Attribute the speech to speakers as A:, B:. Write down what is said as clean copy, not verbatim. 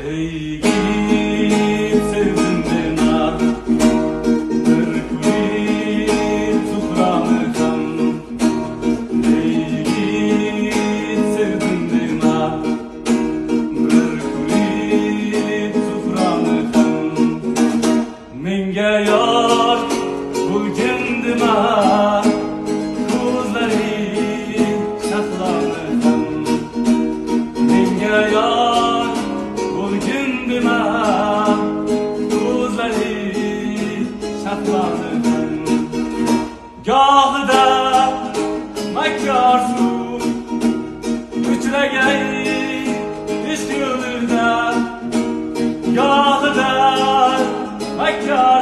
A: Ey git sevdim dena, bir kulit suframıkan. Ey git sevdim dena, bir kulit suframıkan. Menga yor bulgin dema, ko'zlari shahlamıkan. Menga yor bulgin dema, ko'zlari shahlamıkan. Gohida makkorsun uchragay ishq yo'lida, gohida makkor